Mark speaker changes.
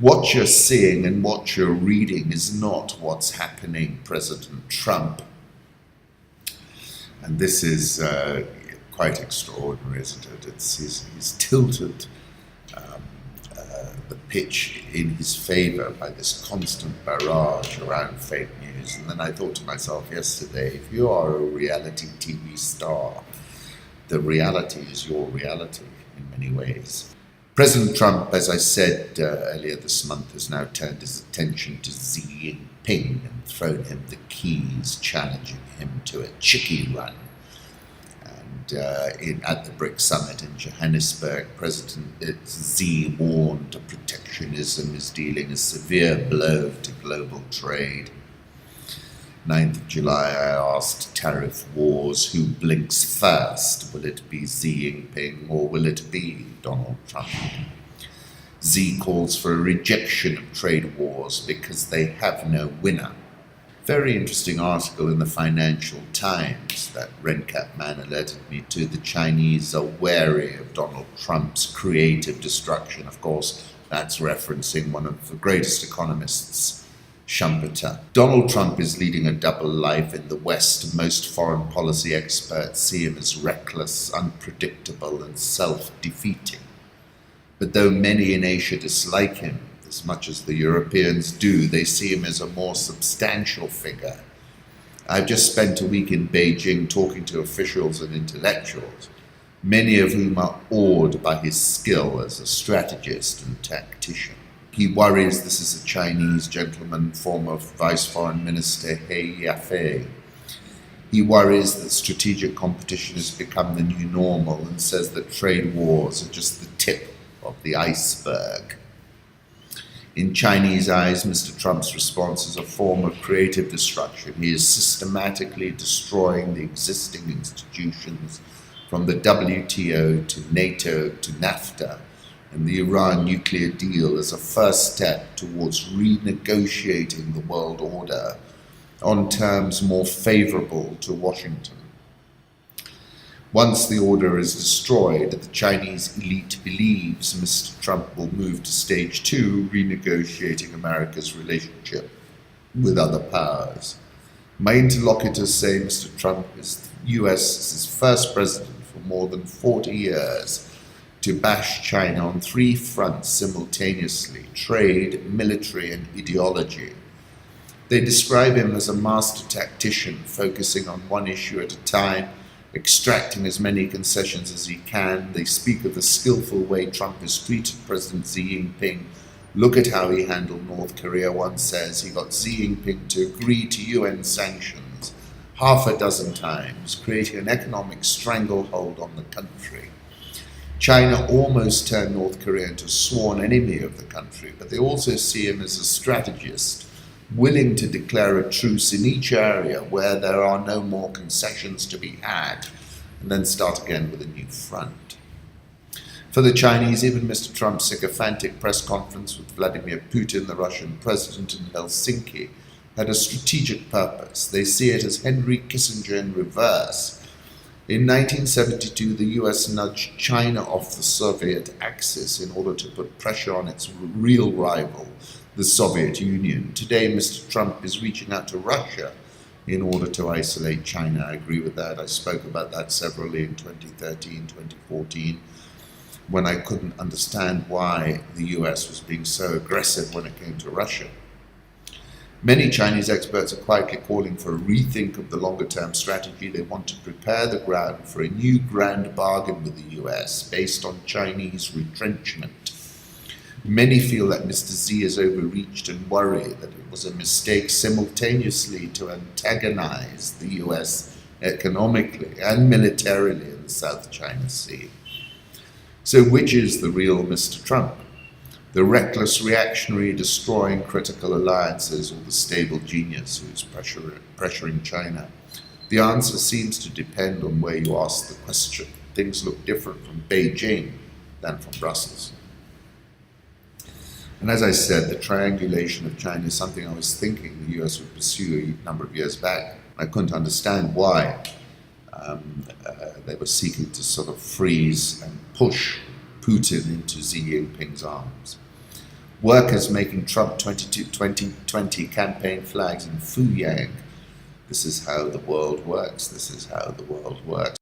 Speaker 1: What you're seeing and what you're reading is not what's happening, President Trump. And this is quite extraordinary, isn't it? He's tilted the pitch in his favor by this constant barrage around fake news. And then I thought to myself yesterday, if you are a reality TV star, the reality is your reality in many ways. President Trump, as I said earlier this month, has now turned his attention to Xi Jinping and thrown him the keys, challenging him to a Chickie run. And at the BRICS summit in Johannesburg, President Xi warned that protectionism is dealing a severe blow to global trade. 9th of July, I asked Tariff wars, who blinks first? Will it be Xi Jinping or will it be Donald Trump? Xi calls for a rejection of trade wars because they have no winner. Very interesting article in the Financial Times that Redcap man alerted me to. The Chinese are wary of Donald Trump's creative destruction. Of course, that's referencing one of the greatest economists, Schumpeter. Donald Trump is leading a double life in the West. Most foreign policy experts see him as reckless, unpredictable, and self-defeating. But though many in Asia dislike him as much as the Europeans do, they see him as a more substantial figure. I've just spent a week in Beijing talking to officials and intellectuals, many of whom are awed by his skill as a strategist and tactician. He worries this is a Chinese gentleman, former Vice Foreign Minister He Yafei. He worries that strategic competition has become the new normal and says that trade wars are just the tip of the iceberg. In Chinese eyes, Mr. Trump's response is a form of creative destruction. He is systematically destroying the existing institutions, from the WTO to NATO to NAFTA, and the Iran nuclear deal as a first step towards renegotiating the world order on terms more favorable to Washington. Once the order is destroyed, the Chinese elite believes Mr. Trump will move to stage 2, renegotiating America's relationship with other powers. My interlocutors say Mr. Trump is the US's first president for more than 40 years to bash China on 3 fronts simultaneously: trade, military, and ideology. They describe him as a master tactician, focusing on one issue at a time, extracting as many concessions as he can. They speak of the skillful way Trump has treated President Xi Jinping. Look at how he handled North Korea, one says. He got Xi Jinping to agree to UN sanctions 6 times, creating an economic stranglehold on the country. China almost turned North Korea into a sworn enemy of the country, but they also see him as a strategist, willing to declare a truce in each area where there are no more concessions to be had, and then start again with a new front. For the Chinese, even Mr. Trump's sycophantic press conference with Vladimir Putin, the Russian president, in Helsinki, had a strategic purpose. They see it as Henry Kissinger in reverse. In 1972, the US nudged China off the Soviet axis in order to put pressure on its real rival, the Soviet Union. Today, Mr. Trump is reaching out to Russia in order to isolate China. I agree with that. I spoke about that severally in 2013, 2014, when I couldn't understand why the US was being so aggressive when it came to Russia. Many Chinese experts are quietly calling for a rethink of the longer-term strategy. They want to prepare the ground for a new grand bargain with the US based on Chinese retrenchment. Many feel that Mr. Xi has overreached and worry that it was a mistake simultaneously to antagonize the US economically and militarily in the South China Sea. So which is the real Mr. Trump? The reckless reactionary destroying critical alliances, or the stable genius who's pressuring China? The answer seems to depend on where you ask the question. Things look different from Beijing than from Brussels. And as I said, the triangulation of China is something I was thinking the US would pursue a number of years back. I couldn't understand why they were seeking to sort of freeze and push Putin into Xi Jinping's arms. Workers making Trump 2020 campaign flags in Fuyang. This is how the world works. This is how the world works.